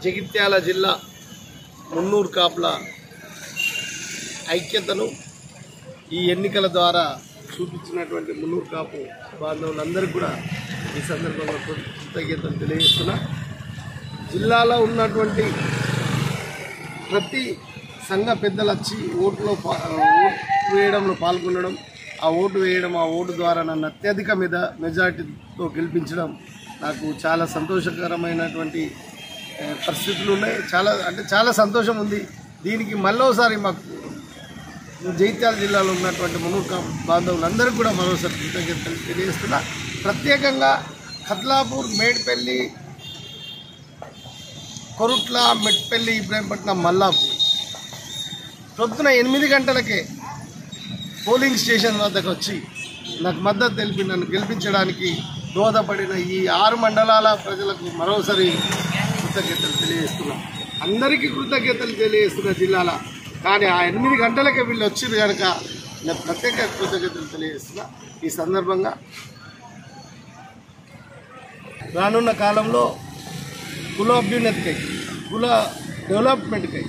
జగిత్యాల జిల్లా మున్నూరు కాపుల ఐక్యతను ఈ ఎన్నికల ద్వారా చూపించినటువంటి మున్నూరు కాపు బాంధవులందరికీ కూడా ఈ సందర్భంగా కృతజ్ఞతలు తెలియజేస్తున్నా. జిల్లాలో ఉన్నటువంటి ప్రతి సంఘ పెద్దలు వచ్చి ఓటు వేయడంలో పాల్గొనడం, ఆ ఓటు ద్వారా నన్ను అత్యధిక మెజార్టీతో గెలిపించడం నాకు చాలా సంతోషకరమైనటువంటి పరిస్థితులు ఉన్నాయి. చాలా సంతోషం ఉంది. దీనికి మళ్ళోసారి మాకు జగిత్యాల జిల్లాలో ఉన్నటువంటి మున్నూరు కాపు బాంధవులందరికీ కూడా మరోసారి కృతజ్ఞతలు తెలియజేస్తున్నా. ప్రత్యేకంగా కత్లాపూర్, మేడ్పల్లి, కొరుట్ల, మెట్పల్లి, ఇబ్రాహీంపట్నం, మల్లాపూర్ పొద్దున 8 గంటలకే పోలింగ్ స్టేషన్ వద్దకు వచ్చి నాకు మద్దతు తెలిపి నన్ను గెలిపించడానికి దోహదపడిన ఈ 6 మండలాల ప్రజలకు మరోసారి కృతజ్ఞతలు తెలియజేస్తున్నాం. అందరికీ కృతజ్ఞతలు తెలియజేస్తున్న జిల్లాల, కానీ ఆ 8 గంటలకే వీళ్ళు వచ్చింది కనుక నేను ప్రత్యేక కృతజ్ఞతలు తెలియజేస్తున్నా. ఈ సందర్భంగా రానున్న కాలంలో కుల అభ్యున్నతికై, కుల డెవలప్మెంట్కై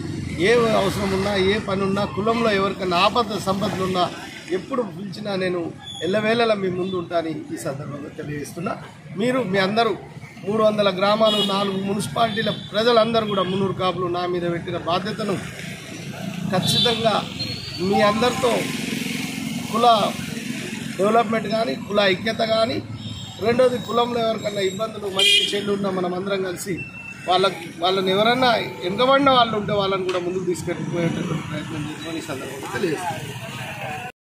ఏ అవసరం ఉన్నా, ఏ పని ఉన్నా, కులంలో ఎవరికైనా ఆపద సంపదలు ఉన్నా ఎప్పుడు పిలిచినా నేను ఎల్లవేళలా మీ ముందు ఉంటానని ఈ సందర్భంగా తెలియజేస్తున్నా. మీ అందరూ 300 గ్రామాలు, 4 మున్సిపాలిటీల ప్రజలందరూ కూడా మున్నూరు కాపులు నా మీద పెట్టిన బాధ్యతను ఖచ్చితంగా మీ అందరితో కుల డెవలప్మెంట్ కానీ, కుల ఐక్యత కానీ, రెండోది కులంలో ఎవరికన్నా ఇబ్బందులు, మంచి చెల్లు ఉన్నా మనం అందరం కలిసి వాళ్ళని ఎవరన్నా వెనుకబడిన వాళ్ళు ఉంటే వాళ్ళని కూడా ముందుకు తీసుకెళ్ళిపోయేటటువంటి ప్రయత్నం చేస్తామని ఈ సందర్భంగా తెలియజేస్తాం.